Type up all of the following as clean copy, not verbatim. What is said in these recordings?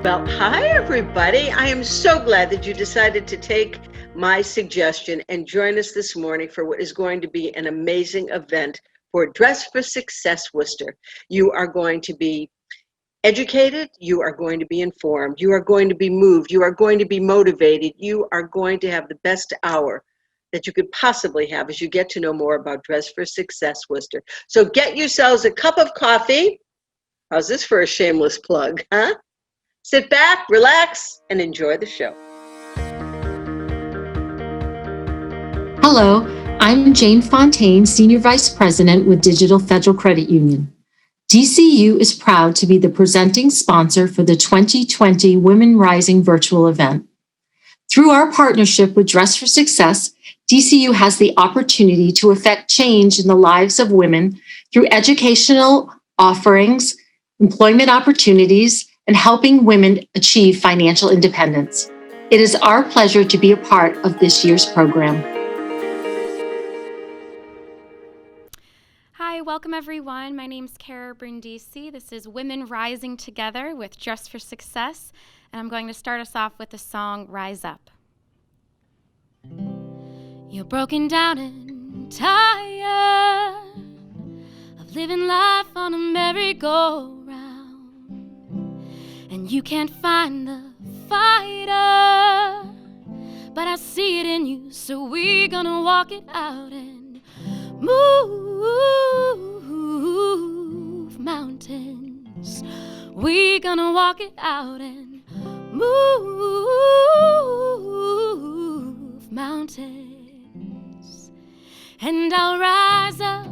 Well, hi, everybody. I am so glad that you decided to take my suggestion and join us this morning for what is going to be an amazing event for Dress for Success Worcester. You are going to be educated, you are going to be informed, you are going to be moved, you are going to be motivated, you are going to have the best hour that you could possibly have as you get to know more about Dress for Success Worcester. So get yourselves a cup of coffee. How's this for a shameless plug, huh? Sit back, relax, and enjoy the show. Hello, I'm Jane Fontaine, Senior Vice President with Digital Federal Credit Union. DCU is proud to be the presenting sponsor for the 2020 Women Rising virtual event. Through our partnership with Dress for Success, DCU has the opportunity to affect change in the lives of women through educational offerings, employment opportunities, and helping women achieve financial independence. It is our pleasure to be a part of this year's program. Hi, welcome everyone. My name's Kara Brindisi. This is Women Rising Together with Dress for Success, and I'm going to start us off with the song Rise Up. You're broken down and tired of living life on a merry-go-round, and you can't find the fighter, but I see it in you, so we're gonna walk it out and move mountains. We're gonna walk it out and move mountains. And I'll rise up,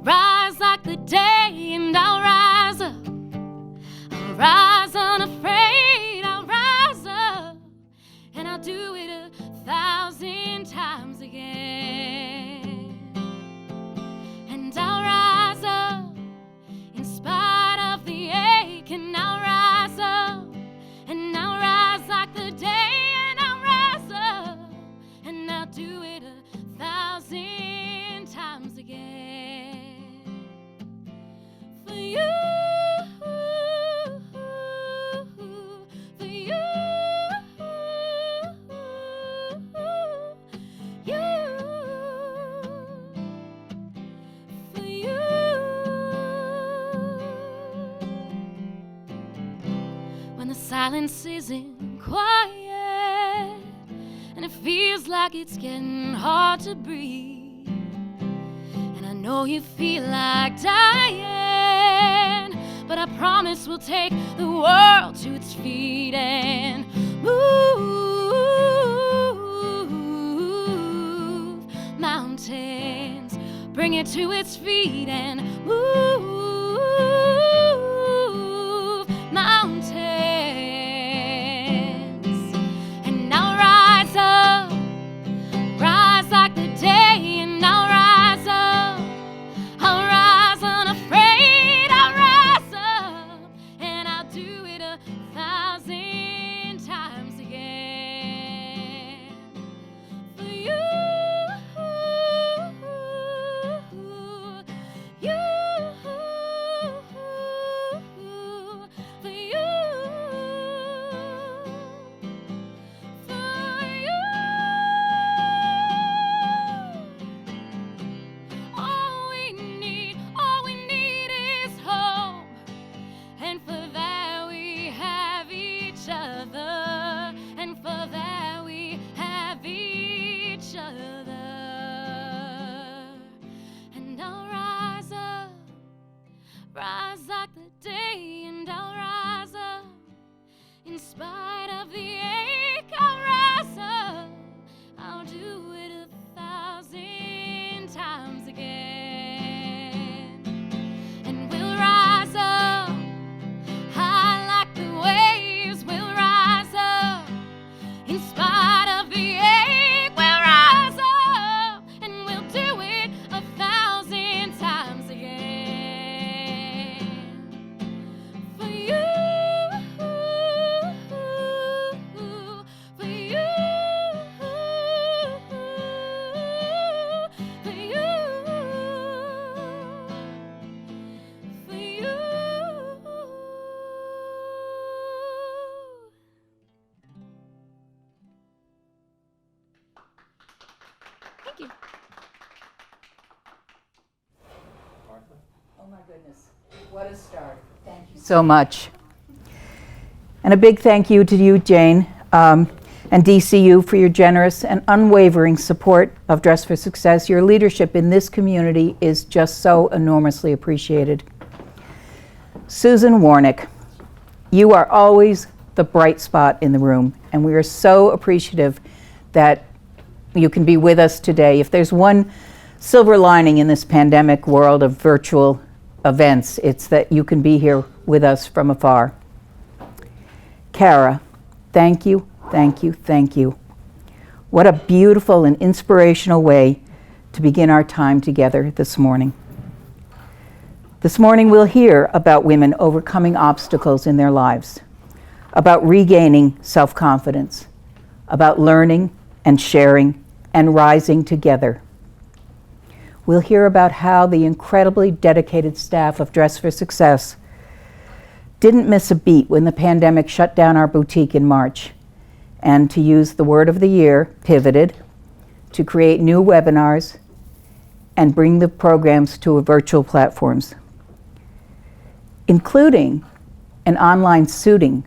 rise like the day, and I'll rise up. I'll rise unafraid, I'll rise up, and I'll do it 1,000 times again. And I'll rise up in spite of the ache, and I'll rise up, and I'll rise like the day, and I'll rise up, and I'll do it 1,000 times again. For you. Silence isn't quiet, and it feels like it's getting hard to breathe. And I know you feel like dying, but I promise we'll take the world to its feet and move mountains. Bring it to its feet and move mountains. Rise like the day, and I'll rise up. In spite of the ache, I'll rise up. I'll do it 1,000 times again. And we'll rise up, high like the waves. We'll rise up. In spite of the ache, we'll rise up. And we'll do it 1,000 times again. For you. goodness, what a start. Thank you so much. And a big thank you to you, Jane, and DCU for your generous and unwavering support of Dress for Success. Your leadership in this community is just so enormously appreciated. Susan Warnick, you are always the bright spot in the room, and we are so appreciative that you can be with us today. If there's one silver lining in this pandemic world of virtual events, it's that you can be here with us from afar. Kara, thank you, thank you, thank you. What a beautiful and inspirational way to begin our time together this morning. This morning we'll hear about women overcoming obstacles in their lives, about regaining self-confidence, about learning and sharing and rising together. We'll hear about how the incredibly dedicated staff of Dress for Success didn't miss a beat when the pandemic shut down our boutique in March, and to use the word of the year, pivoted, to create new webinars and bring the programs to virtual platforms, including an online suiting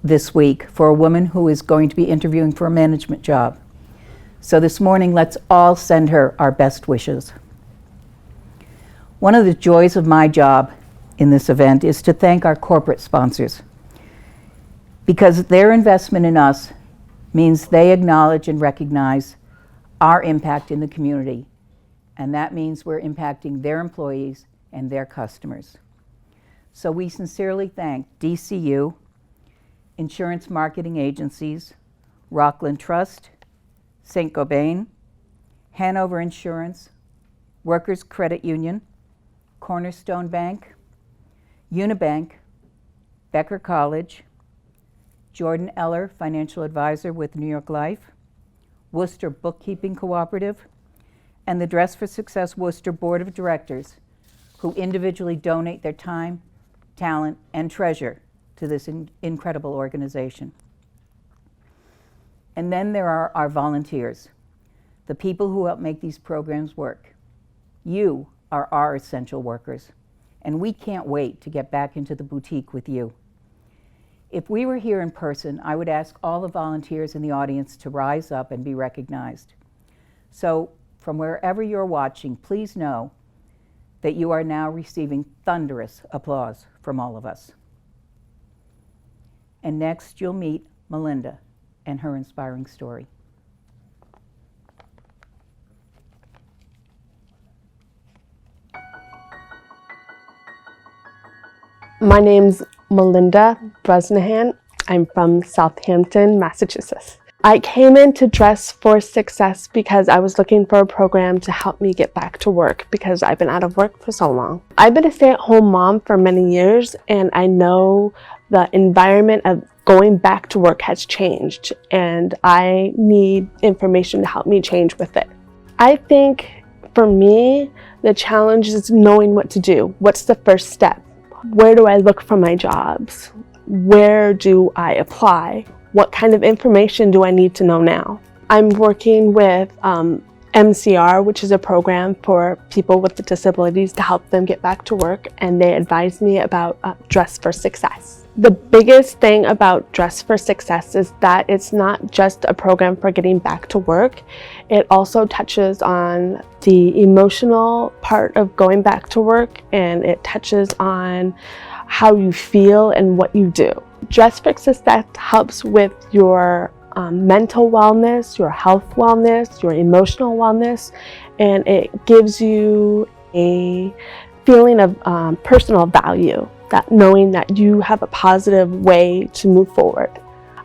this week for a woman who is going to be interviewing for a management job. So this morning, let's all send her our best wishes. One of the joys of my job in this event is to thank our corporate sponsors, because their investment in us means they acknowledge and recognize our impact in the community, and that means we're impacting their employees and their customers. So we sincerely thank DCU, Insurance Marketing Agencies, Rockland Trust, St. Gobain, Hanover Insurance, Workers Credit Union, Cornerstone Bank, Unibank, Becker College, Jordan Eller, Financial Advisor with New York Life, Worcester Bookkeeping Cooperative, and the Dress for Success Worcester Board of Directors, who individually donate their time, talent, and treasure to this incredible organization. And then there are our volunteers, the people who help make these programs work. You are our essential workers, and we can't wait to get back into the boutique with you. If we were here in person, I would ask all the volunteers in the audience to rise up and be recognized. So from wherever you're watching, please know that you are now receiving thunderous applause from all of us. And next, you'll meet Melinda and her inspiring story. My name's Melinda Bresnahan. I'm from Southampton, Massachusetts. I came in to Dress for Success because I was looking for a program to help me get back to work because I've been out of work for so long. I've been a stay-at-home mom for many years, and I know the environment of going back to work has changed, and I need information to help me change with it. I think for me, the challenge is knowing what to do. What's the first step? Where do I look for my jobs? Where do I apply? What kind of information do I need to know now? I'm working with MCR, which is a program for people with disabilities to help them get back to work, and they advise me about Dress for Success. The biggest thing about Dress for Success is that it's not just a program for getting back to work. It also touches on the emotional part of going back to work, and it touches on how you feel and what you do. Dress for Success helps with your mental wellness, your health wellness, your emotional wellness, and it gives you a feeling of personal value, that knowing that you have a positive way to move forward.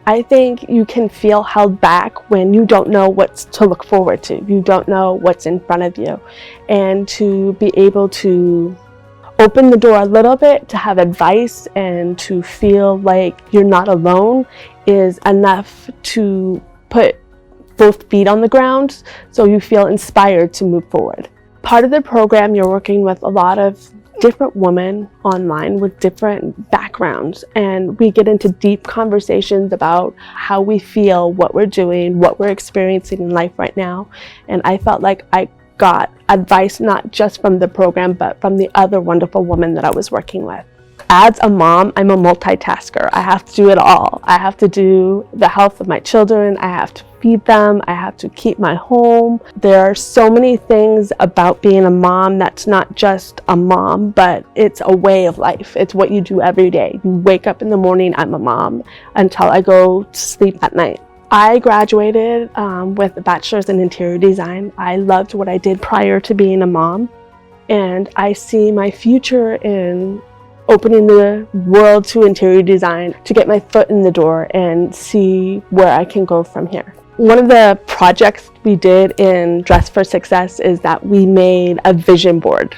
I think you can feel held back when you don't know what to look forward to. You don't know what's in front of you. And to be able to open the door a little bit, to have advice and to feel like you're not alone is enough to put both feet on the ground so you feel inspired to move forward. Part of the program, you're working with a lot of different women online with different backgrounds, and we get into deep conversations about how we feel, what we're doing, what we're experiencing in life right now. And I felt like I got advice not just from the program, but from the other wonderful women that I was working with. As a mom, I'm a multitasker. I have to do it all. I have to do the health of my children. I have to feed them. I have to keep my home. There are so many things about being a mom that's not just a mom, but it's a way of life. It's what you do every day. You wake up in the morning, I'm a mom, until I go to sleep at night. I graduated with a bachelor's in interior design. I loved what I did prior to being a mom, and I see my future in opening the world to interior design, to get my foot in the door and see where I can go from here. One of the projects we did in Dress for Success is that we made a vision board,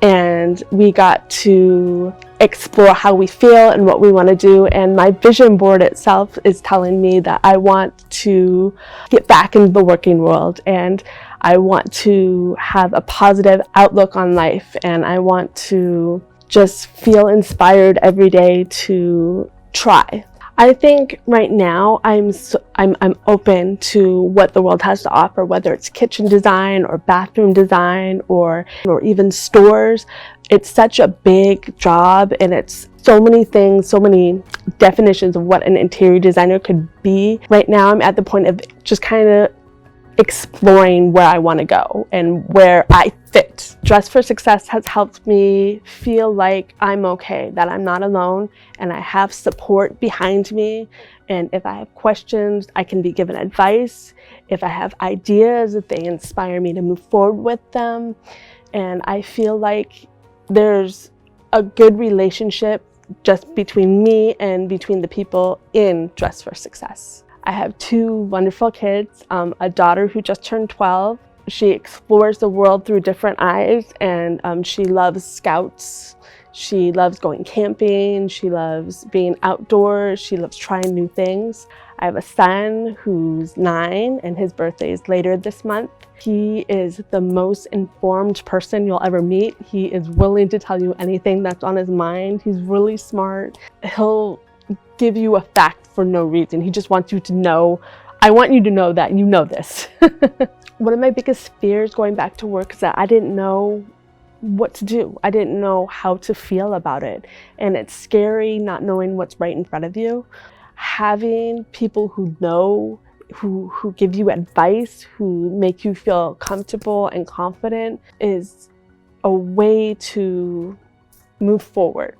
and we got to explore how we feel and what we want to do. And my vision board itself is telling me that I want to get back into the working world, and I want to have a positive outlook on life, and I want to just feel inspired every day to try. I think right now I'm open to what the world has to offer, whether it's kitchen design or bathroom design or even stores. It's such a big job, and it's so many things, so many definitions of what an interior designer could be. Right now I'm at the point of just kind of exploring where I want to go and where I fit. Dress for Success has helped me feel like I'm okay, that I'm not alone, and I have support behind me. And if I have questions, I can be given advice. If I have ideas, if they inspire me to move forward with them. And I feel like there's a good relationship just between me and between the people in Dress for Success. I have two wonderful kids, a daughter who just turned 12. She explores the world through different eyes, and she loves scouts. She loves going camping. She loves being outdoors. She loves trying new things. I have a son who's 9, and his birthday is later this month. He is the most informed person you'll ever meet. He is willing to tell you anything that's on his mind. He's really smart. He'll give you a fact for no reason. He just wants you to know, I want you to know that you know this. One of my biggest fears going back to work is that I didn't know what to do. I didn't know how to feel about it. And it's scary not knowing what's right in front of you. Having people who know, who give you advice, who make you feel comfortable and confident is a way to move forward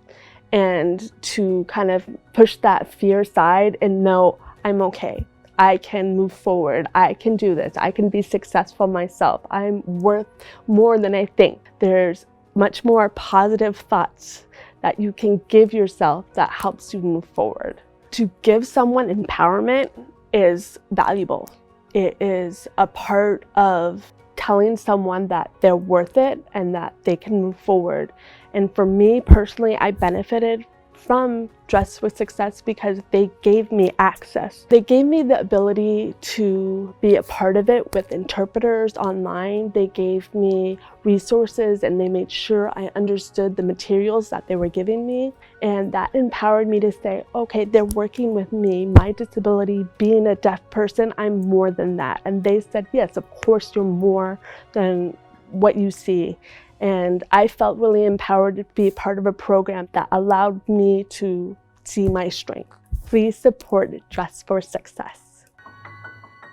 and to kind of push that fear aside and know I'm okay. I can move forward. I can do this. I can be successful myself. I'm worth more than I think. There's much more positive thoughts that you can give yourself that helps you move forward. To give someone empowerment is valuable. It is a part of telling someone that they're worth it and that they can move forward. And for me personally, I benefited from Dress for Success because they gave me access. They gave me the ability to be a part of it with interpreters online. They gave me resources, and they made sure I understood the materials that they were giving me. And that empowered me to say, okay, they're working with me. My disability, being a deaf person, I'm more than that. And they said, yes, of course you're more than what you see. And I felt really empowered to be part of a program that allowed me to see my strength. Please support Dress for Success.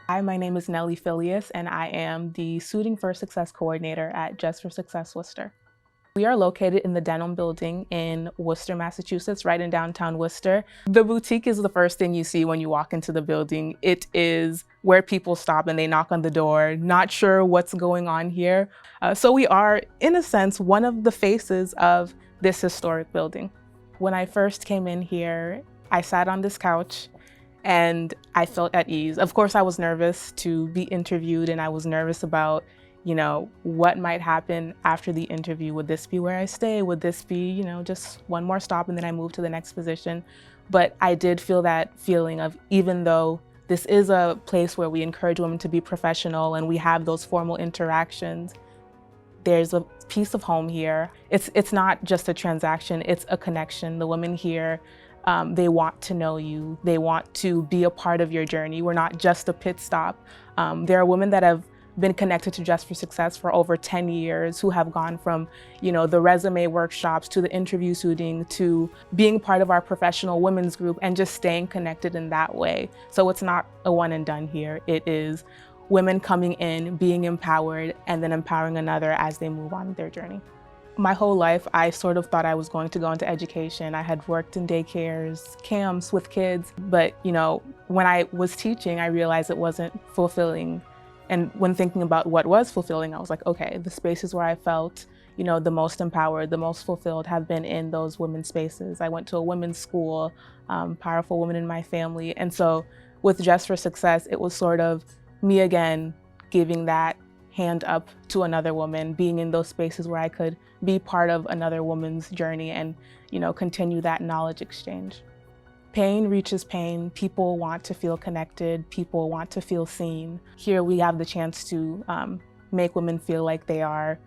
Hi, my name is Nellie Filius, and I am the Suiting for Success Coordinator at Dress for Success Worcester. We are located in the Denham Building in Worcester, Massachusetts, right in downtown Worcester. The boutique is the first thing you see when you walk into the building. It is where people stop and they knock on the door, not sure what's going on here. So we are, in a sense, one of the faces of this historic building. When I first came in here, I sat on this couch and I felt at ease. Of course, I was nervous to be interviewed, and I was nervous about what might happen after the interview. Would this be where I stay? Would this be, just one more stop and then I move to the next position? But I did feel that feeling of, even though this is a place where we encourage women to be professional and we have those formal interactions, there's a piece of home here. It's not just a transaction, it's a connection. The women here, they want to know you. They want to be a part of your journey. We're not just a pit stop. There are women that have been connected to Dress for Success for over 10 years, who have gone from, the resume workshops to the interview suiting to being part of our professional women's group and just staying connected in that way. So it's not a one and done here. It is women coming in, being empowered, and then empowering another as they move on their journey. My whole life, I sort of thought I was going to go into education. I had worked in daycares, camps with kids, but when I was teaching, I realized it wasn't fulfilling. And when thinking about what was fulfilling, I was like, okay, the spaces where I felt, the most empowered, the most fulfilled have been in those women's spaces. I went to a women's school, powerful women in my family. And so with Dress for Success, it was sort of me again, giving that hand up to another woman, being in those spaces where I could be part of another woman's journey and, continue that knowledge exchange. Pain reaches pain. People want to feel connected. People want to feel seen. Here we have the chance to make women feel like they are,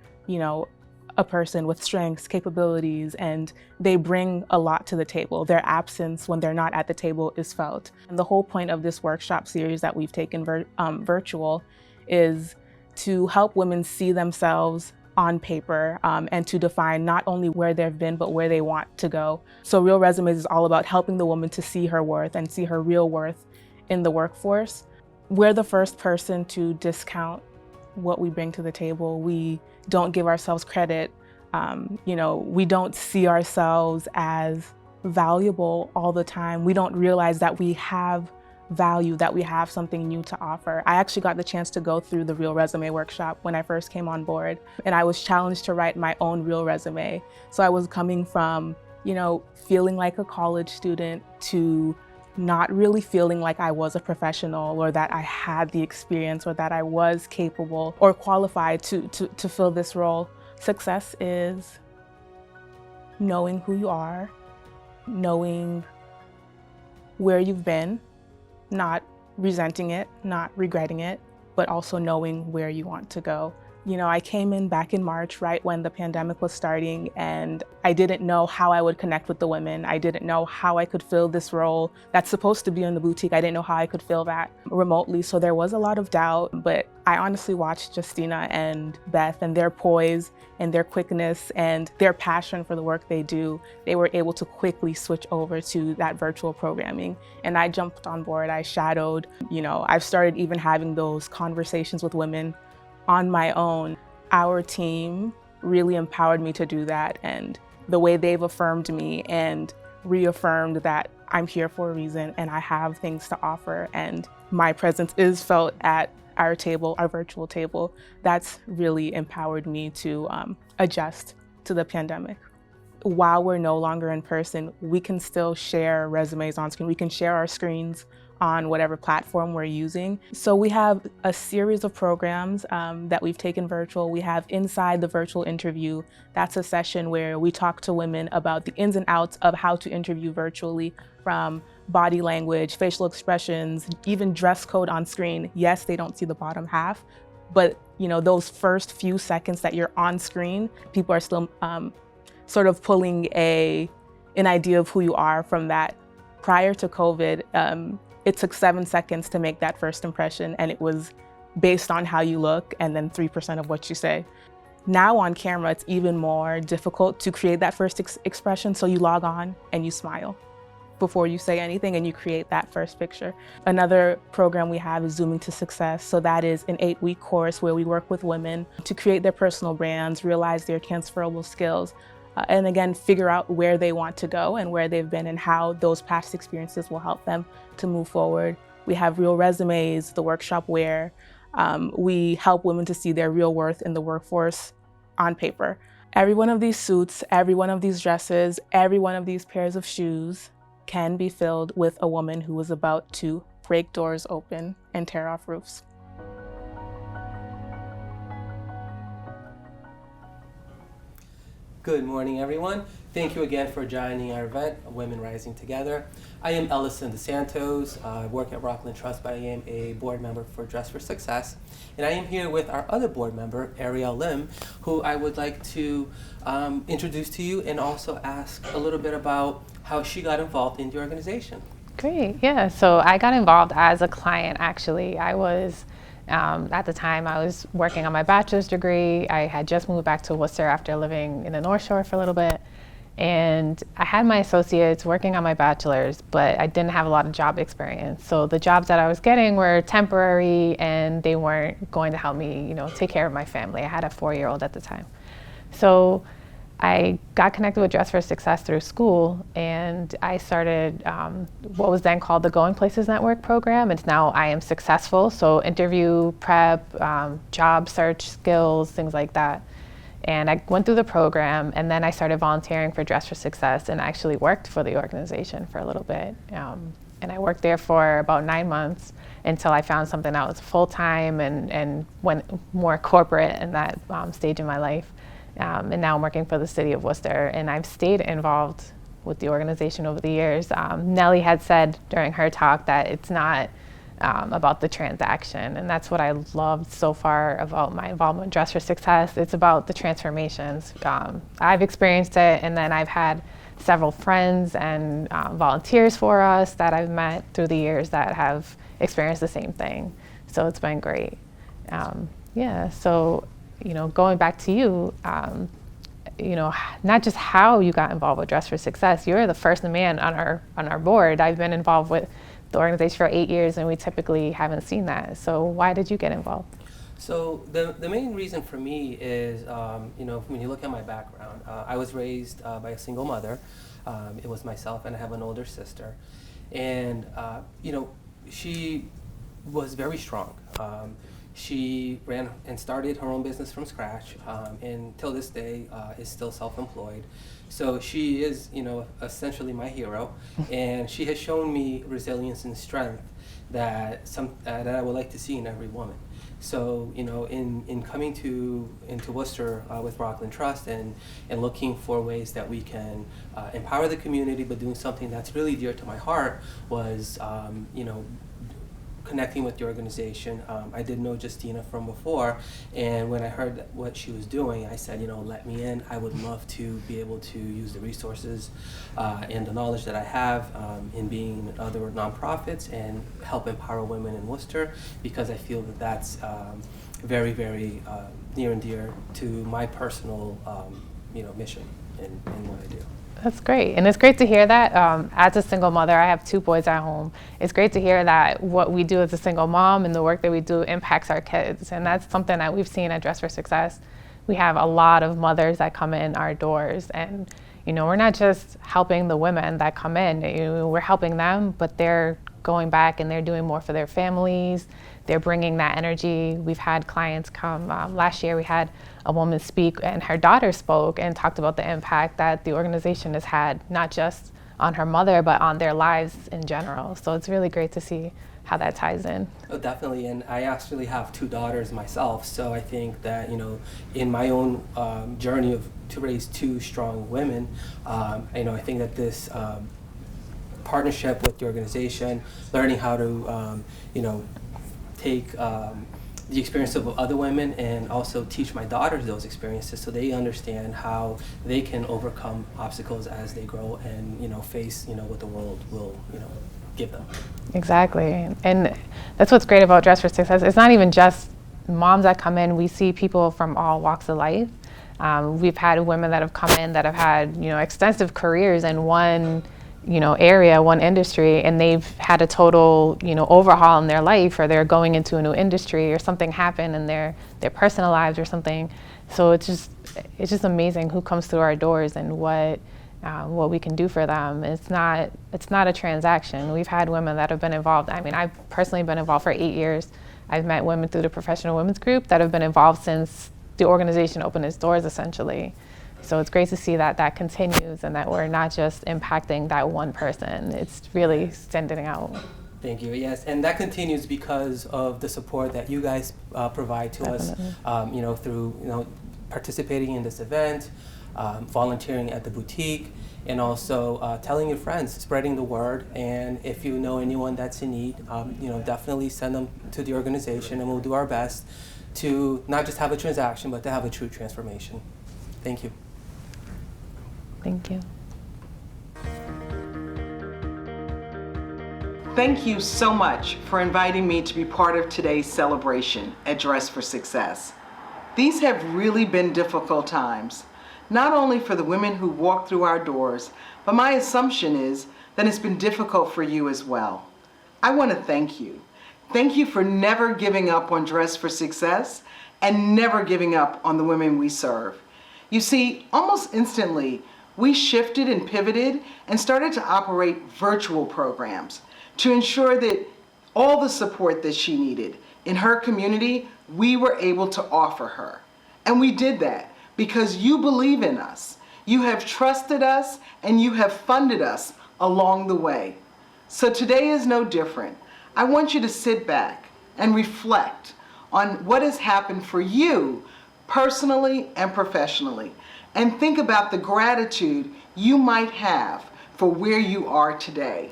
a person with strengths, capabilities, and they bring a lot to the table. Their absence when they're not at the table is felt. And the whole point of this workshop series that we've taken virtual is to help women see themselves on paper and to define not only where they've been, but where they want to go. So Real Resumes is all about helping the woman to see her worth and see her real worth in the workforce. We're the first person to discount what we bring to the table. We don't give ourselves credit. We don't see ourselves as valuable all the time. We don't realize that we have value, that we have something new to offer. I actually got the chance to go through the Real Resume workshop when I first came on board, and I was challenged to write my own real resume. So I was coming from, feeling like a college student to not really feeling like I was a professional or that I had the experience or that I was capable or qualified to fill this role. Success is knowing who you are, knowing where you've been, not resenting it, not regretting it, but also knowing where you want to go. I came in back in March, right when the pandemic was starting, and I didn't know how I would connect with the women. I didn't know how I could fill this role that's supposed to be in the boutique. I didn't know how I could fill that remotely. So there was a lot of doubt, but I honestly watched Justina and Beth and their poise and their quickness and their passion for the work they do. They were able to quickly switch over to that virtual programming. And I jumped on board, I shadowed, I've started even having those conversations with women on my own. Our team really empowered me to do that, and the way they've affirmed me and reaffirmed that I'm here for a reason and I have things to offer and my presence is felt at our table, our virtual table, that's really empowered me to adjust to the pandemic. While we're no longer in person, we can still share resumes on screen. We can share our screens on whatever platform we're using. So we have a series of programs that we've taken virtual. We have Inside the Virtual Interview. That's a session where we talk to women about the ins and outs of how to interview virtually, from body language, facial expressions, even dress code on screen. Yes, they don't see the bottom half, but those first few seconds that you're on screen, people are still sort of pulling an idea of who you are from that. Prior to COVID, it took 7 seconds to make that first impression, and it was based on how you look and then 3% of what you say. Now on camera, it's even more difficult to create that first expression, so you log on and you smile before you say anything and you create that first picture. Another program we have is Zooming to Success. So that is an 8-week course where we work with women to create their personal brands, realize their transferable skills, and again, figure out where they want to go and where they've been and how those past experiences will help them to move forward. We have Real Resumes, the workshop where we help women to see their real worth in the workforce on paper. Every one of these suits, every one of these dresses, every one of these pairs of shoes can be filled with a woman who is about to break doors open and tear off roofs. Good morning, everyone. Thank you again for joining our event, Women Rising Together. I am Ellison DeSantos. I work at Rockland Trust, but I am a board member for Dress for Success. And I am here with our other board member, Ariel Lim, who I would like to introduce to you and also ask a little bit about how she got involved in the organization. Great, yeah. So I got involved as a client, actually. I was At the time, I was working on my bachelor's degree. I had just moved back to Worcester after living in the North Shore for a little bit. And I had my associates working on my bachelor's, but I didn't have a lot of job experience. So the jobs that I was getting were temporary, and they weren't going to help me, take care of my family. I had a 4-year-old at the time. So I got connected with Dress for Success through school, and I started what was then called the Going Places Network program. It's now I Am Successful, so interview prep, job search skills, things like that. And I went through the program, and then I started volunteering for Dress for Success and actually worked for the organization for a little bit. And I worked there for about 9 months until I found something that was full-time and went more corporate in that stage in my life. And now I'm working for the city of Worcester, and I've stayed involved with the organization over the years. Nellie had said during her talk that it's not about the transaction, and that's what I loved so far about my involvement in Dress for Success. It's about the transformations. I've experienced it, and then I've had several friends and volunteers for us that I've met through the years that have experienced the same thing. So it's been great. So going back to you, not just how you got involved with Dress for Success. You're the first man on our board. I've been involved with the organization for 8 years, and we typically haven't seen that. So why did you get involved? So the main reason for me is, when you look at my background, I was raised by a single mother. It was myself, and I have an older sister. And, she was very strong. She ran and started her own business from scratch, and till this day is still self-employed. So she is, essentially my hero, and she has shown me resilience and strength that I would like to see in every woman. So, in coming into Worcester with Rockland Trust and looking for ways that we can empower the community, but doing something that's really dear to my heart was, connecting with the organization. I did know Justina from before, and when I heard what she was doing, I said, let me in. I would love to be able to use the resources and the knowledge that I have in being in other nonprofits and help empower women in Worcester, because I feel that that's very, very near and dear to my personal mission in what I do. That's great. And it's great to hear that. As a single mother, I have 2 boys at home. It's great to hear that what we do as a single mom and the work that we do impacts our kids. And that's something that we've seen at Dress for Success. We have a lot of mothers that come in our doors, and we're not just helping the women that come in. We're helping them, but they're going back and they're doing more for their families. They're bringing that energy. We've had clients come. Last year we had a woman speak, and her daughter spoke and talked about the impact that the organization has had, not just on her mother, but on their lives in general. So it's really great to see how that ties in. Oh, definitely, and I actually have 2 daughters myself, so I think that, in my own journey to raise 2 strong women, I think that this partnership with the organization, learning how to, take the experience of other women and also teach my daughters those experiences so they understand how they can overcome obstacles as they grow and, face, what the world will, give them. Exactly. And that's what's great about Dress for Success. It's not even just moms that come in. We see people from all walks of life. We've had women that have come in that have had, extensive careers in one area, one industry, and they've had a total, overhaul in their life, or they're going into a new industry, or something happened in their personal lives or something. So it's just amazing who comes through our doors and what we can do for them. It's not a transaction. We've had women that have been involved. I mean, I've personally been involved for 8 years. I've met women through the Professional Women's Group that have been involved since the organization opened its doors, essentially. So it's great to see that continues and that we're not just impacting that one person. It's really extending out. Thank you. Yes, and that continues because of the support that you guys provide to Definitely. us, through participating in this event, volunteering at the boutique, and also telling your friends, spreading the word. And if you know anyone that's in need, definitely send them to the organization, and we'll do our best to not just have a transaction, but to have a true transformation. Thank you. Thank you. Thank you so much for inviting me to be part of today's celebration at Dress for Success. These have really been difficult times, not only for the women who walk through our doors, but my assumption is that it's been difficult for you as well. I want to thank you. Thank you for never giving up on Dress for Success and never giving up on the women we serve. You see, almost instantly, we shifted and pivoted and started to operate virtual programs to ensure that all the support that she needed in her community, we were able to offer her. And we did that because you believe in us. You have trusted us and you have funded us along the way. So today is no different. I want you to sit back and reflect on what has happened for you personally and professionally, and think about the gratitude you might have for where you are today.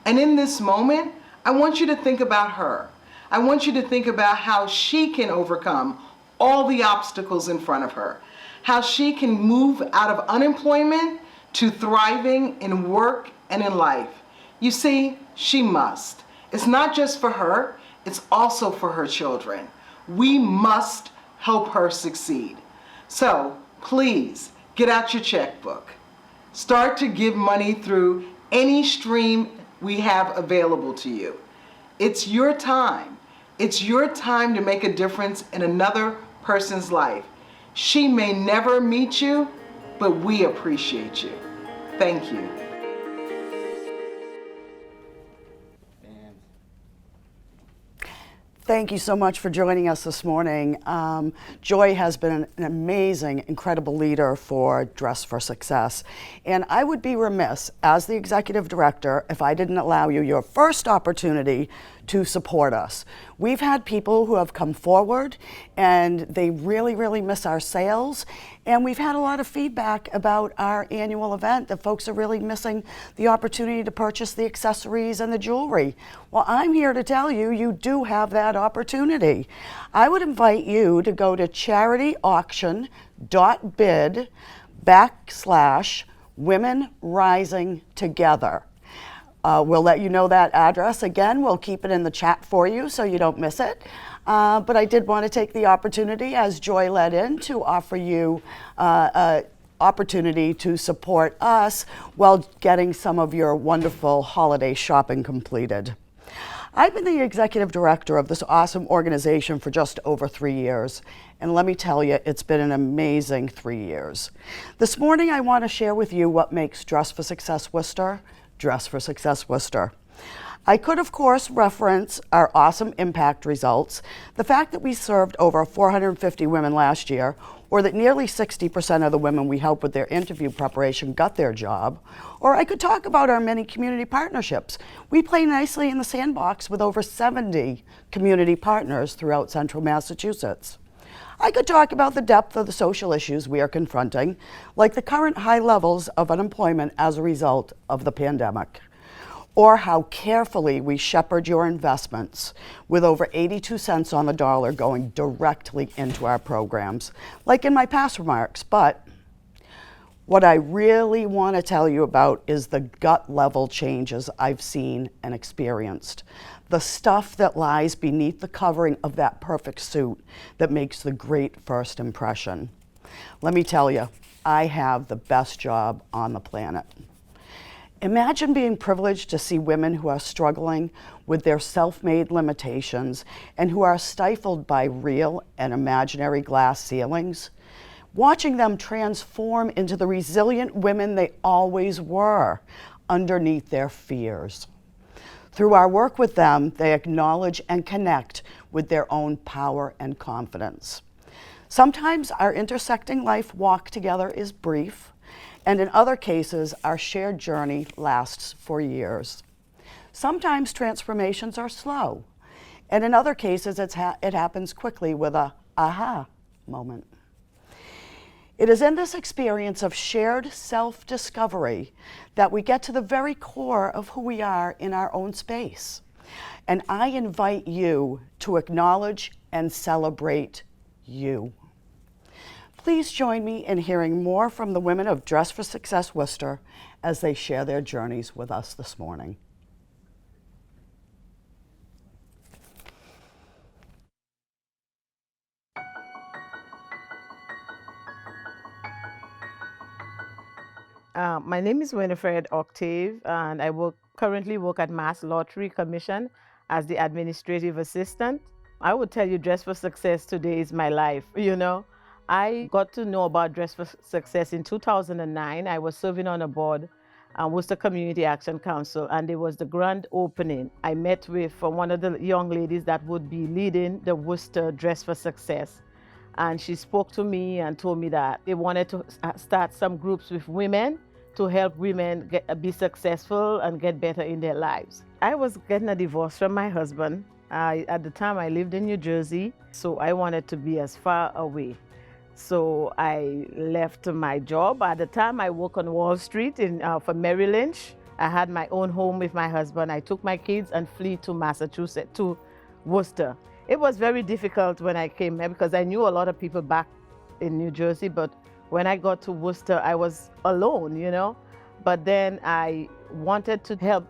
And in this moment, I want you to think about her. I want you to think about how she can overcome all the obstacles in front of her, how she can move out of unemployment to thriving in work and in life. You see, she must. It's not just for her, it's also for her children. We must help her succeed. So please get out your checkbook. Start to give money through any stream we have available to you. It's your time. It's your time to make a difference in another person's life. She may never meet you, but we appreciate you. Thank you. Thank you so much for joining us this morning. Joy has been an amazing, incredible leader for Dress for Success. And I would be remiss as the executive director if I didn't allow you your first opportunity to support us. We've had people who have come forward and they really, really miss our sales. And we've had a lot of feedback about our annual event that folks are really missing the opportunity to purchase the accessories and the jewelry. Well, I'm here to tell you, you do have that opportunity. I would invite you to go to charityauction.bid/Women Rising Together. We'll let you know that address again. We'll keep it in the chat for you so you don't miss it. But I did want to take the opportunity, as Joy led in, to offer you an opportunity to support us while getting some of your wonderful holiday shopping completed. I've been the executive director of this awesome organization for just over 3 years. And let me tell you, it's been an amazing 3 years. This morning, I want to share with you what makes Dress for Success Worcester Dress for Success Worcester. I could, of course, reference our awesome impact results, the fact that we served over 450 women last year, or that nearly 60% of the women we helped with their interview preparation got their job, or I could talk about our many community partnerships. We play nicely in the sandbox with over 70 community partners throughout central Massachusetts. I could talk about the depth of the social issues we are confronting, like the current high levels of unemployment as a result of the pandemic, or how carefully we shepherd your investments with over 82 cents on the dollar going directly into our programs, like in my past remarks. But what I really want to tell you about is the gut level changes I've seen and experienced. The stuff that lies beneath the covering of that perfect suit that makes the great first impression. Let me tell you, I have the best job on the planet. Imagine being privileged to see women who are struggling with their self-made limitations and who are stifled by real and imaginary glass ceilings, watching them transform into the resilient women they always were underneath their fears. Through our work with them, they acknowledge and connect with their own power and confidence. Sometimes our intersecting life walk together is brief, and in other cases, our shared journey lasts for years. Sometimes transformations are slow, and in other cases, it happens quickly with a aha moment. It is in this experience of shared self-discovery that we get to the very core of who we are in our own space. And I invite you to acknowledge and celebrate you. Please join me in hearing more from the women of Dress for Success Worcester as they share their journeys with us this morning. My name is Winifred Octave, and I currently work at Mass Lottery Commission as the administrative assistant. I would tell you Dress for Success today is my life, you know. I got to know about Dress for Success in 2009. I was serving on a board Worcester Community Action Council, and there was the grand opening. I met with one of the young ladies that would be leading the Worcester Dress for Success. And she spoke to me and told me that they wanted to start some groups with women to help women be successful and get better in their lives. I was getting a divorce from my husband. At the time, I lived in New Jersey, so I wanted to be as far away. So I left my job. At the time, I worked on Wall Street for Merrill Lynch. I had my own home with my husband. I took my kids and flew to Massachusetts, to Worcester. It was very difficult when I came here because I knew a lot of people back in New Jersey, but when I got to Worcester, I was alone, you know. But then I wanted to help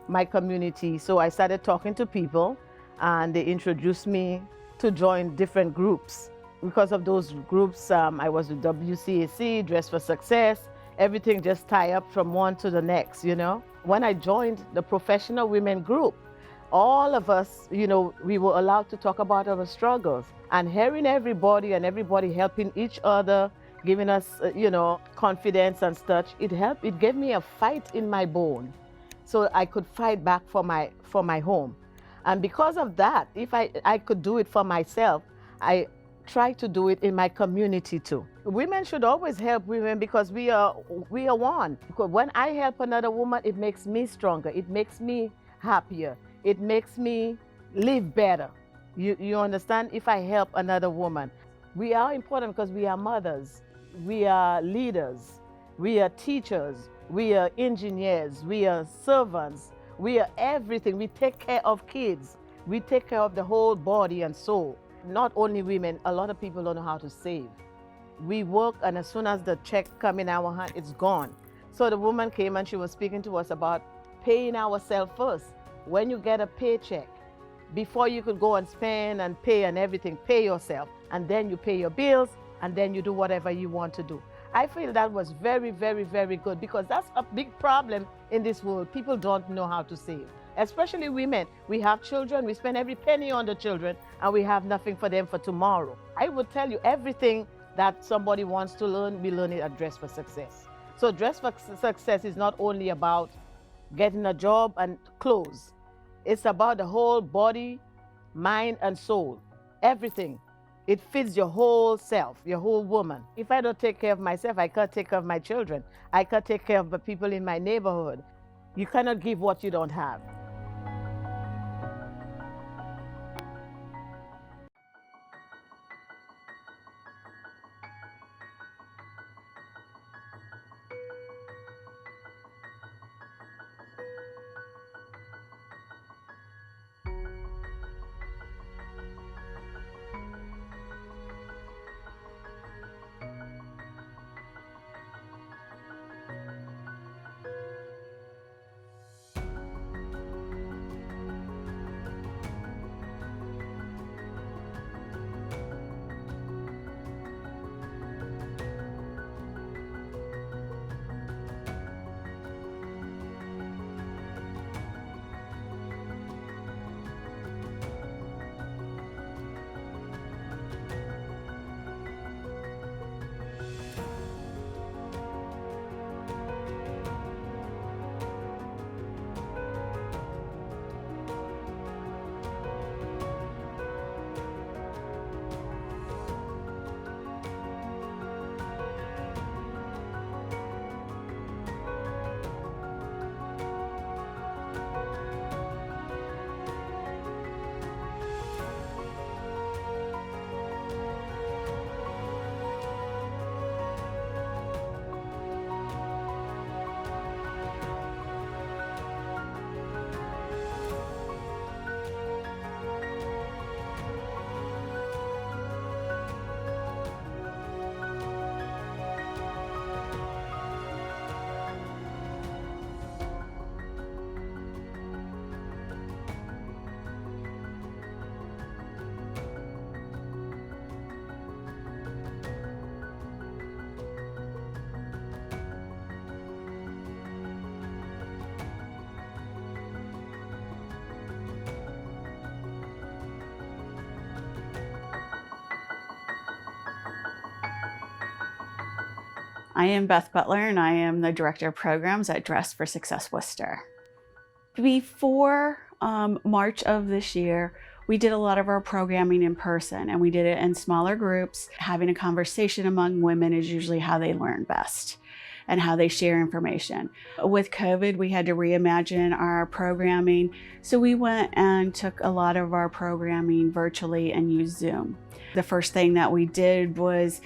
my community, so I started talking to people, and they introduced me to join different groups. Because of those groups, I was with WCAC, Dress for Success, everything just tie up from one to the next, you know. When I joined the professional women group, all of us, you know, we were allowed to talk about our struggles, and hearing everybody and everybody helping each other, giving us, you know, confidence and such, it helped. It gave me a fight in my bone, so I could fight back for my home. And because of that, if I could do it for myself, I try to do it in my community too. Women should always help women because we are one. Because when I help another woman, it makes me stronger. It makes me happier. It makes me live better. You understand? If I help another woman. We are important because we are mothers. We are leaders. We are teachers. We are engineers. We are servants. We are everything. We take care of kids. We take care of the whole body and soul. Not only women, a lot of people don't know how to save. We work, and as soon as the check comes in our hand, it's gone. So the woman came and she was speaking to us about paying ourselves first. When you get a paycheck, before you could go and spend and pay and everything, pay yourself, and then you pay your bills, and then you do whatever you want to do. I feel that was very, very, very good, because that's a big problem in this world. People don't know how to save, especially women. We have children, we spend every penny on the children, and we have nothing for them for tomorrow. I would tell you, everything that somebody wants to learn, we learn it at Dress for Success. So Dress for Success is not only about getting a job and clothes. It's about the whole body, mind, and soul. Everything. It fits your whole self, your whole woman. If I don't take care of myself, I can't take care of my children. I can't take care of the people in my neighborhood. You cannot give what you don't have. I am Beth Butler, and I am the Director of Programs at Dress for Success Worcester. Before March of this year, we did a lot of our programming in person, and we did it in smaller groups. Having a conversation among women is usually how they learn best and how they share information. With COVID, we had to reimagine our programming, so we went and took a lot of our programming virtually and used Zoom. The first thing that we did was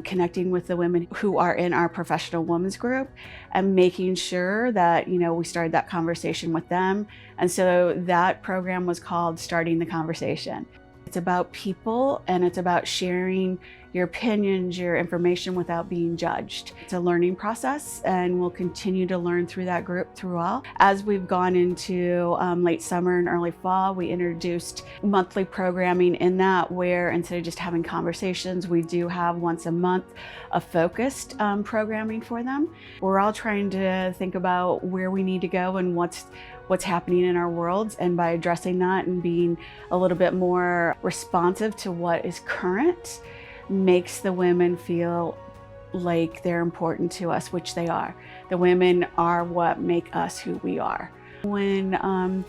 connecting with the women who are in our professional women's group and making sure that, we started that conversation with them. And so that program was called Starting the Conversation. It's about people, and it's about sharing your opinions, your information without being judged. It's a learning process, and we'll continue to learn through that group throughout. As we've gone into late summer and early fall, we introduced monthly programming in that, where instead of just having conversations, we do have once a month a focused programming for them. We're all trying to think about where we need to go and what's happening in our worlds, and by addressing that and being a little bit more responsive to what is current makes the women feel like they're important to us, which they are. The women are what make us who we are. When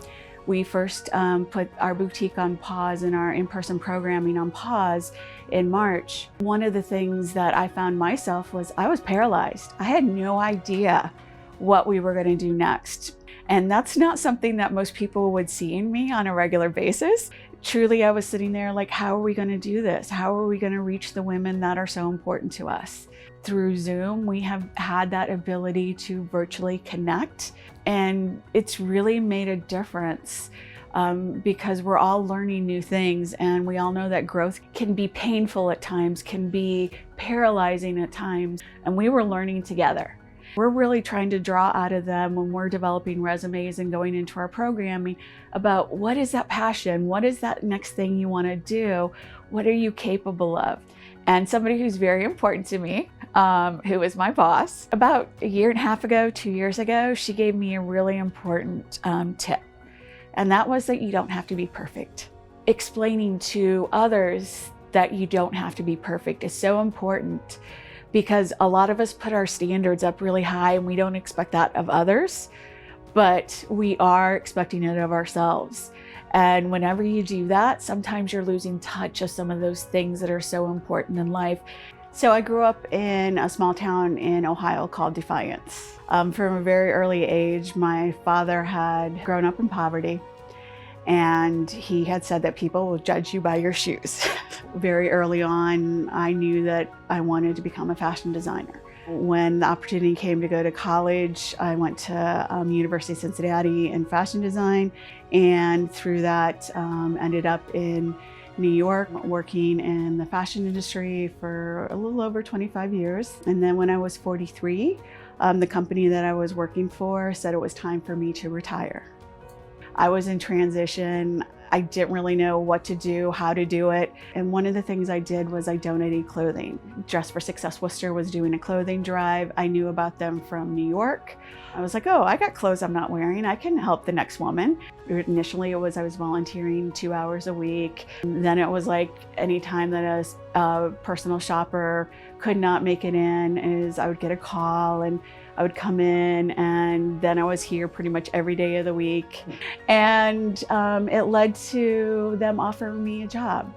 we first put our boutique on pause and our in-person programming on pause in March, one of the things that I found myself was I was paralyzed. I had no idea what we were going to do next. And that's not something that most people would see in me on a regular basis. Truly, I was sitting there like, how are we going to do this? How are we going to reach the women that are so important to us? Through Zoom, we have had that ability to virtually connect, and it's really made a difference because we're all learning new things, and we all know that growth can be painful at times, can be paralyzing at times, and we were learning together. We're really trying to draw out of them when we're developing resumes and going into our programming about what is that passion? What is that next thing you want to do? What are you capable of? And somebody who's very important to me, who is my boss, about a year and a half ago, 2 years ago, she gave me a really important tip. And that was that you don't have to be perfect. Explaining to others that you don't have to be perfect is so important, because a lot of us put our standards up really high and we don't expect that of others, but we are expecting it of ourselves. And whenever you do that, sometimes you're losing touch of some of those things that are so important in life. So I grew up in a small town in Ohio called Defiance. From a very early age, my father had grown up in poverty, and he had said that people will judge you by your shoes. Very early on, I knew that I wanted to become a fashion designer. When the opportunity came to go to college, I went to University of Cincinnati in fashion design, and through that ended up in New York working in the fashion industry for a little over 25 years. And then when I was 43, the company that I was working for said it was time for me to retire. I was in transition. I didn't really know what to do, how to do it. And one of the things I did was I donated clothing. Dress for Success Worcester was doing a clothing drive. I knew about them from New York. I was like, oh, I got clothes I'm not wearing. I can help the next woman. Initially, I was volunteering 2 hours a week. Then it was like any time that a personal shopper could not make it in, is I would get a call and I would come in, and then I was here pretty much every day of the week. And it led to them offering me a job.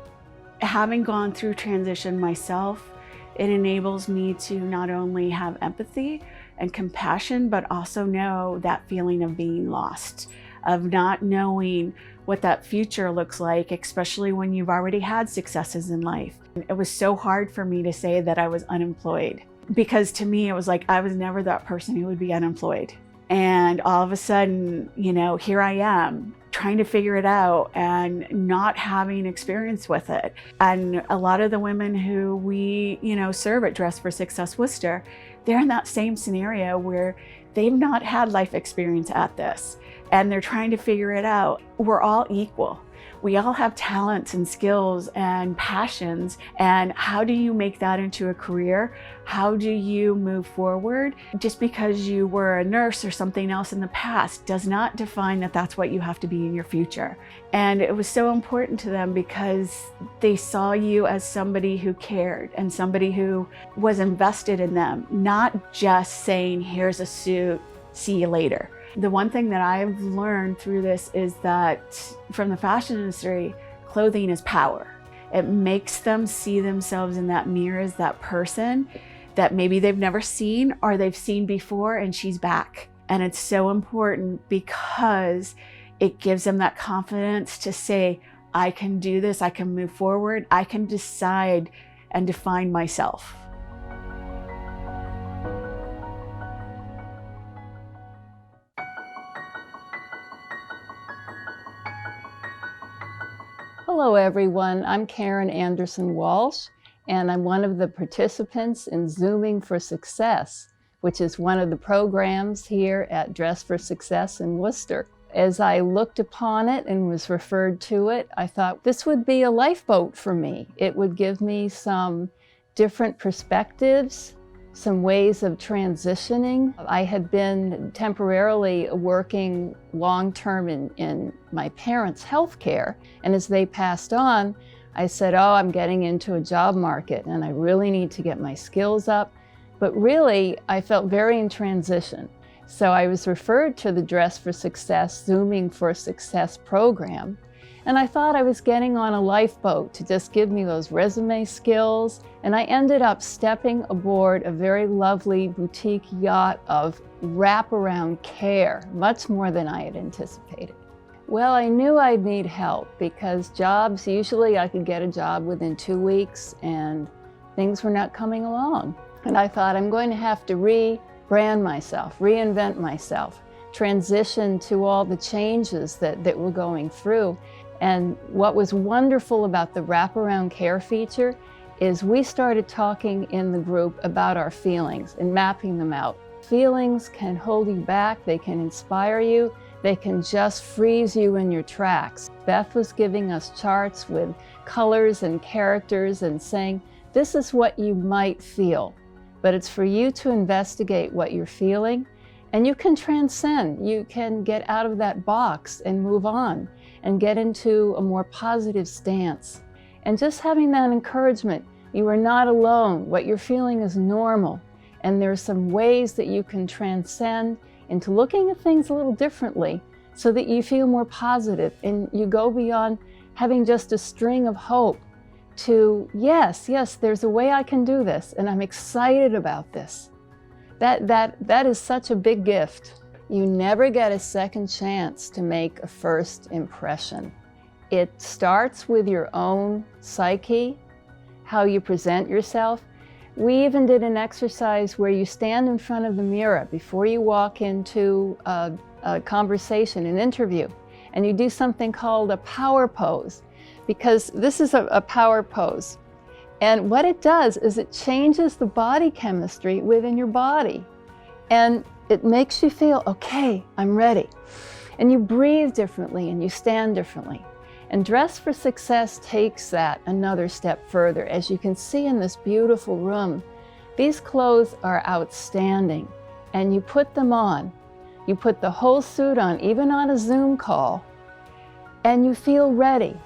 Having gone through transition myself, it enables me to not only have empathy and compassion, but also know that feeling of being lost, of not knowing what that future looks like, especially when you've already had successes in life. It was so hard for me to say that I was unemployed, because to me, it was like I was never that person who would be unemployed. And all of a sudden, here I am trying to figure it out and not having experience with it. And a lot of the women who we, serve at Dress for Success Worcester, they're in that same scenario where they've not had life experience at this. and they're trying to figure it out. We're all equal. We all have talents and skills and passions, and how do you make that into a career? How do you move forward? Just because you were a nurse or something else in the past does not define that that's what you have to be in your future. And it was so important to them because they saw you as somebody who cared and somebody who was invested in them, not just saying, here's a suit, see you later. The one thing that I've learned through this is that from the fashion industry, clothing is power. It makes them see themselves in that mirror as that person that maybe they've never seen or they've seen before, and she's back. And it's so important because it gives them that confidence to say, I can do this, I can move forward, I can decide and define myself. Hello everyone, I'm Karen Anderson Walsh, and I'm one of the participants in Zooming for Success, which is one of the programs here at Dress for Success in Worcester. As I looked upon it and was referred to it, I thought this would be a lifeboat for me. It would give me some different perspectives, some ways of transitioning. I had been temporarily working long-term in my parents' health care, and as they passed on, I said, oh, I'm getting into a job market and I really need to get my skills up. But really, I felt very in transition. So I was referred to the Dress for Success, Zooming for Success program, and I thought I was getting on a lifeboat to just give me those resume skills, and I ended up stepping aboard a very lovely boutique yacht of wraparound care, much more than I had anticipated. Well, I knew I'd need help because jobs, usually I could get a job within 2 weeks and things were not coming along. And I thought I'm going to have to rebrand myself, reinvent myself, transition to all the changes that we're going through. And what was wonderful about the wraparound care feature is we started talking in the group about our feelings and mapping them out. Feelings can hold you back, they can inspire you, they can just freeze you in your tracks. Beth was giving us charts with colors and characters and saying, this is what you might feel, but it's for you to investigate what you're feeling, and you can transcend, you can get out of that box and move on and get into a more positive stance. And just having that encouragement, you are not alone, what you're feeling is normal, and there's some ways that you can transcend into looking at things a little differently so that you feel more positive and you go beyond having just a string of hope to, yes, there's a way I can do this and I'm excited about this. That is such a big gift. You never get a second chance to make a first impression. It starts with your own psyche, how you present yourself. We even did an exercise where you stand in front of the mirror before you walk into a conversation, an interview, and you do something called a power pose, because this is a power pose. And what it does is it changes the body chemistry within your body. And it makes you feel, okay, I'm ready. And you breathe differently and you stand differently. And Dress for Success takes that another step further. As you can see in this beautiful room, these clothes are outstanding. And you put them on. You put the whole suit on, even on a Zoom call, and you feel ready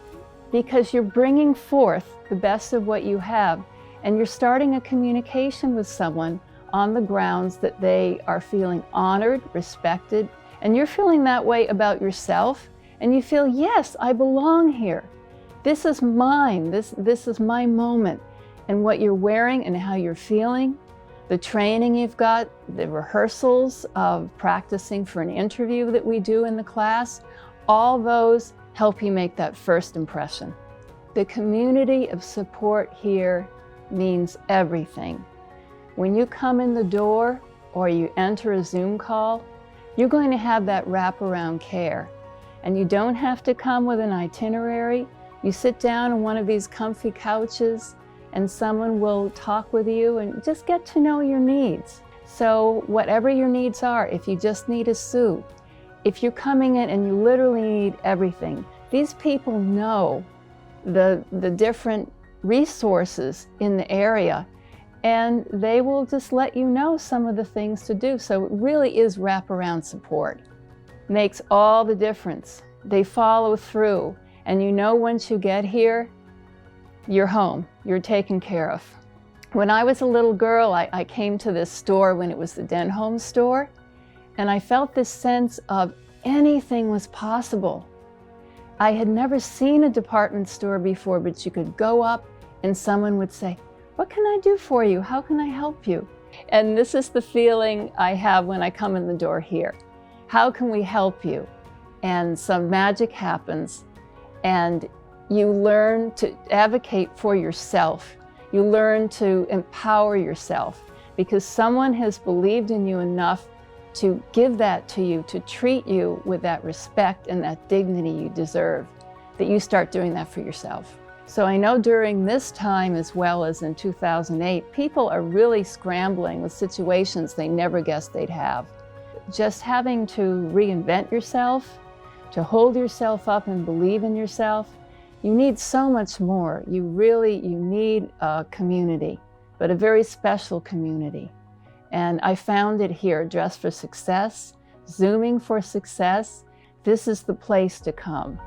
because you're bringing forth the best of what you have, and you're starting a communication with someone on the grounds that they are feeling honored, respected, and you're feeling that way about yourself, and you feel, yes, I belong here. This is mine, this is my moment. And what you're wearing and how you're feeling, the training you've got, the rehearsals of practicing for an interview that we do in the class, all those help you make that first impression. The community of support here means everything. When you come in the door or you enter a Zoom call, you're going to have that wraparound care. And you don't have to come with an itinerary. You sit down on one of these comfy couches and someone will talk with you and just get to know your needs. So whatever your needs are, if you just need a suit, if you're coming in and you literally need everything, these people know the different resources in the area, and they will just let you know some of the things to do. So it really is wraparound support. Makes all the difference. They follow through, and you know once you get here, you're home, you're taken care of. When I was a little girl, I came to this store when it was the Denholm store, and I felt this sense of anything was possible. I had never seen a department store before, but you could go up and someone would say, "What can I do for you? How can I help you?" And this is the feeling I have when I come in the door here. How can we help you? And some magic happens, and you learn to advocate for yourself. You learn to empower yourself because someone has believed in you enough to give that to you, to treat you with that respect and that dignity you deserve, that you start doing that for yourself. So I know during this time, as well as in 2008, people are really scrambling with situations they never guessed they'd have. Just having to reinvent yourself, to hold yourself up and believe in yourself, you need so much more. You need a community, but a very special community. And I found it here, Dress for Success, Zooming for Success. This is the place to come.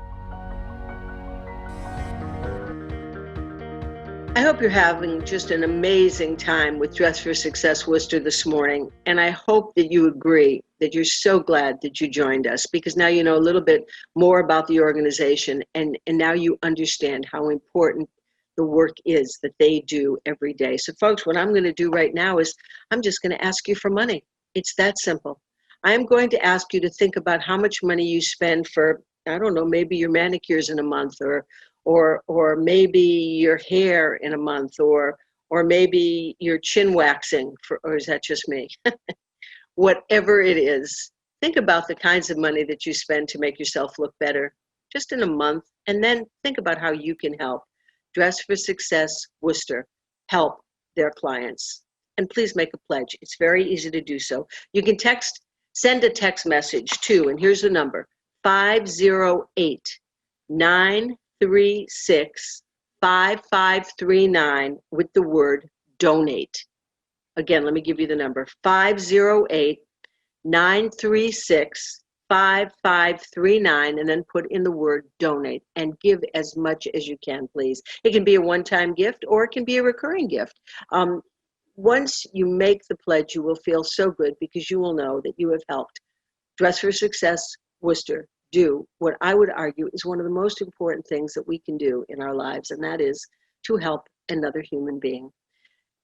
I hope you're having just an amazing time with Dress for Success Worcester this morning. And I hope that you agree that you're so glad that you joined us, because now you know a little bit more about the organization, and now you understand how important the work is that they do every day. So folks, what I'm going to do right now is I'm just going to ask you for money. It's that simple. I'm going to ask you to think about how much money you spend for, I don't know, maybe your manicures in a month, or maybe your hair in a month, or maybe your chin waxing, or is that just me? Whatever it is, think about the kinds of money that you spend to make yourself look better just in a month, and then think about how you can help Dress for Success Worcester help their clients. And please make a pledge. It's very easy to do so. You can send a text message to, and here's the number, 508-936-5539 with the word donate. Again, let me give you the number, 508-936-5539, and then put in the word donate, and give as much as you can, please. It can be a one-time gift, or it can be a recurring gift. Once you make the pledge, you will feel so good, because you will know that you have helped Dress for Success Worcester do what I would argue is one of the most important things that we can do in our lives, and that is to help another human being.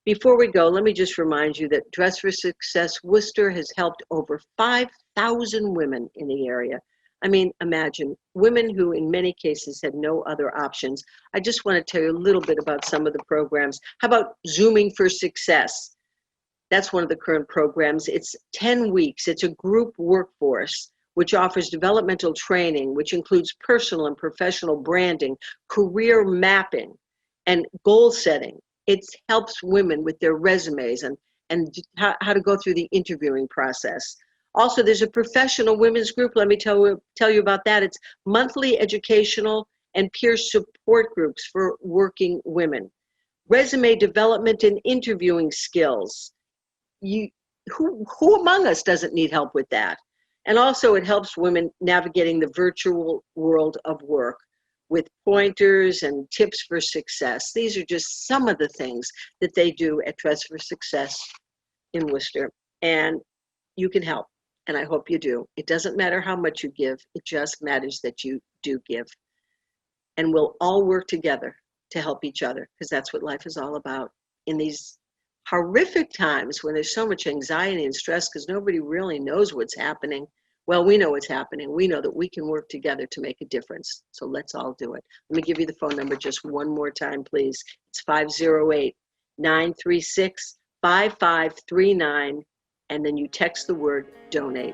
Before we go, let me just remind you that Dress for Success Worcester has helped over 5,000 women in the area. I mean, imagine, women who in many cases had no other options. I just want to tell you a little bit about some of the programs. How about Zooming for Success? That's one of the current programs. It's 10 weeks. It's a group workforce which offers developmental training, which includes personal and professional branding, career mapping, and goal setting. It helps women with their resumes and how to go through the interviewing process. Also, there's a professional women's group. Let me tell you about that. It's monthly educational and peer support groups for working women. Resume development and interviewing skills. Who among us doesn't need help with that? And also, it helps women navigating the virtual world of work with pointers and tips for success. These are just some of the things that they do at Dress for Success in Worcester. And you can help, and I hope you do. It doesn't matter how much you give, it just matters that you do give. And we'll all work together to help each other, because that's what life is all about. In these horrific times when there's so much anxiety and stress because nobody really knows what's happening, well, we know what's happening. We know that we can work together to make a difference. So let's all do it. Let me give you the phone number just one more time, please. It's 508-936-5539, and then you text the word donate.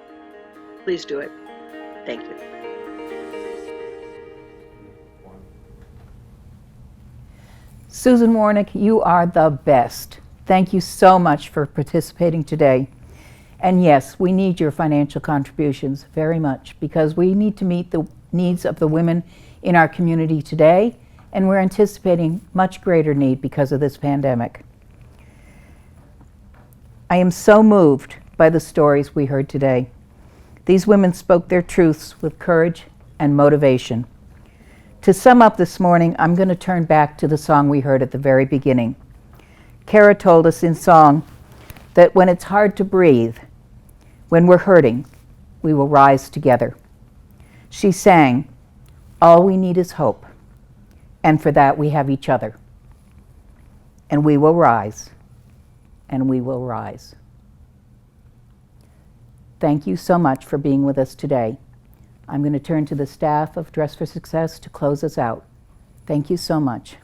Please do it. Thank you. Susan Warnick, you are the best. Thank you so much for participating today. And yes, we need your financial contributions very much because we need to meet the needs of the women in our community today, and we're anticipating much greater need because of this pandemic. I am so moved by the stories we heard today. These women spoke their truths with courage and motivation. To sum up this morning, I'm going to turn back to the song we heard at the very beginning. Kara told us in song that when it's hard to breathe, when we're hurting, we will rise together. She sang, "All we need is hope, and for that we have each other. And we will rise, and we will rise." Thank you so much for being with us today. I'm going to turn to the staff of Dress for Success to close us out. Thank you so much.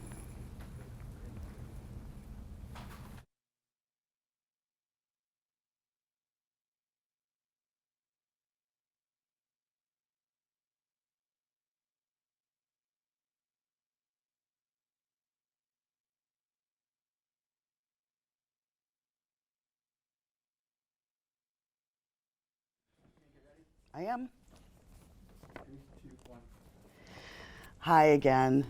I am. Hi again.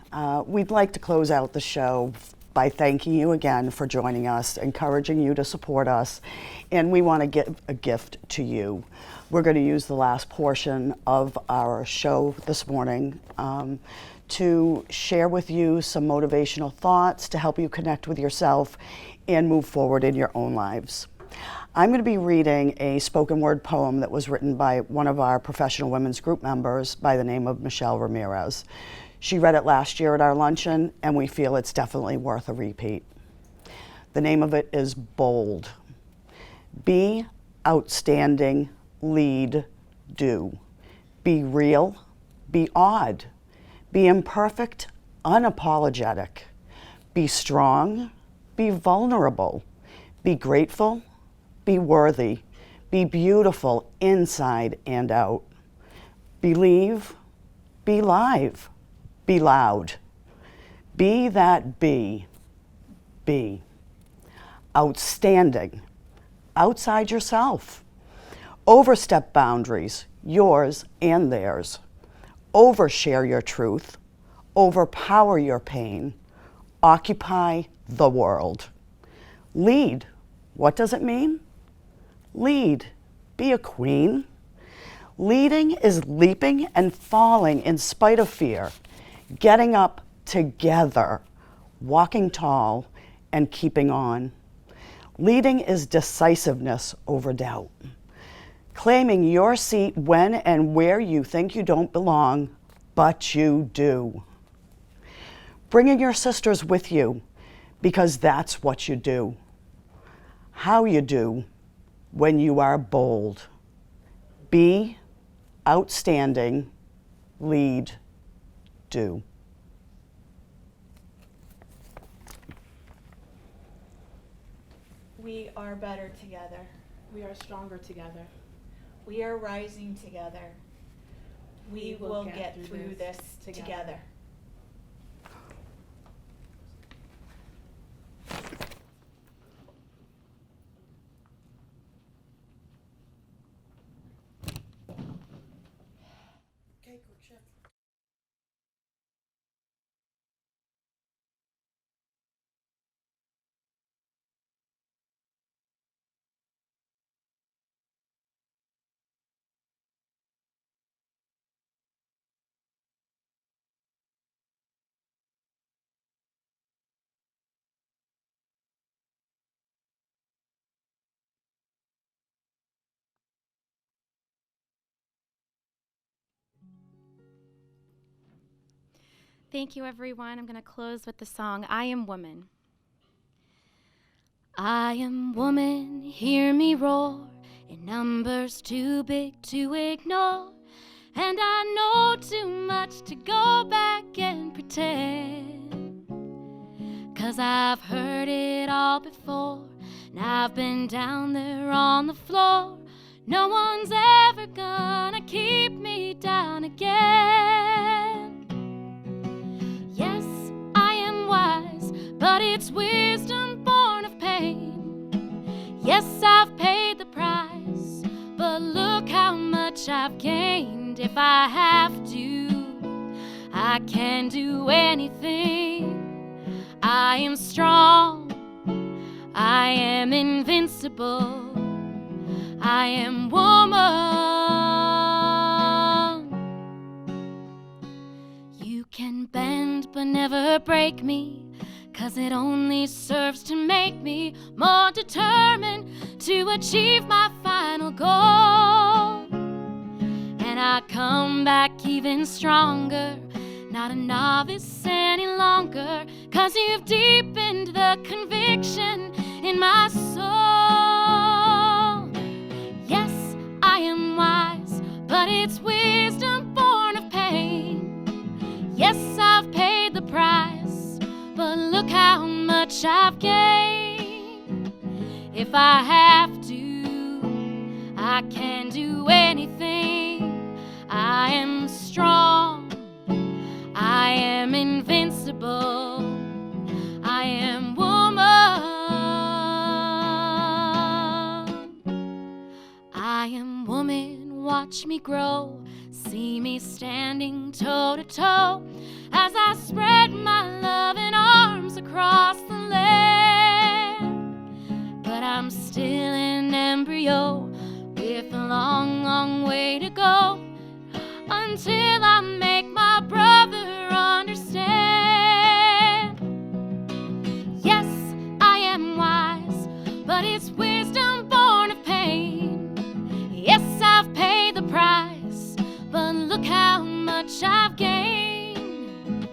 We'd like to close out the show by thanking you again for joining us, encouraging you to support us, and we want to give a gift to you. We're going to use the last portion of our show this morning to share with you some motivational thoughts to help you connect with yourself and move forward in your own lives. I'm going to be reading a spoken word poem that was written by one of our professional women's group members by the name of Michelle Ramirez. She read it last year at our luncheon, and we feel it's definitely worth a repeat. The name of it is Bold. Be outstanding, lead, do. Be real, be odd. Be imperfect, unapologetic. Be strong, be vulnerable. Be grateful, be worthy, be beautiful inside and out. Believe, be live, be loud. Be that be. Outstanding, outside yourself. Overstep boundaries, yours and theirs. Overshare your truth, overpower your pain. Occupy the world. Lead, what does it mean? Lead, be a queen. Leading is leaping and falling in spite of fear, getting up together, walking tall and keeping on. Leading is decisiveness over doubt, claiming your seat when and where you think you don't belong, but you do. Bringing your sisters with you, because that's what you do. How you do when you are bold. Be outstanding, lead, do. We are better together. We are stronger together. We are rising together. We will get through this together. Thank you, everyone. I'm going to close with the song, I Am Woman. I am woman, hear me roar, in numbers too big to ignore. And I know too much to go back and pretend. 'Cause I've heard it all before, and I've been down there on the floor. No one's ever gonna keep me down again. Yes, I am wise, but it's wisdom born of pain. Yes, I've paid the price unchained if I have to. I can do anything. I am strong. I am invincible. I am woman. You can bend but never break me, 'cause it only serves to make me more determined to achieve my final goal. And I come back even stronger, not a novice any longer, 'cause you've deepened the conviction in my soul. Yes, I am wise, but it's wisdom born of pain. Yes, I've paid the price, but look how much I've gained. If I have to, I can do anything. I am strong. I am invincible. I am woman. I am woman, watch me grow. See me standing toe to toe as I spread my loving arms across the land. But I'm still an embryo with a long, long way to go until I make my brother understand. Yes, I am wise, but it's wisdom born of pain. Yes, I've paid the price, but look how much I've gained.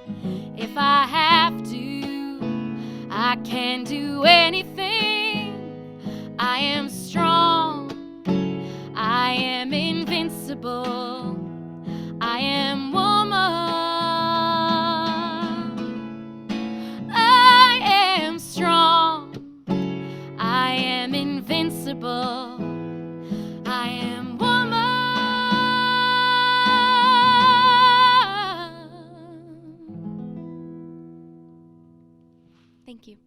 If I have to, I can do anything. I am strong. I am invincible. I am woman. I am strong. I am invincible. I am woman. Thank you.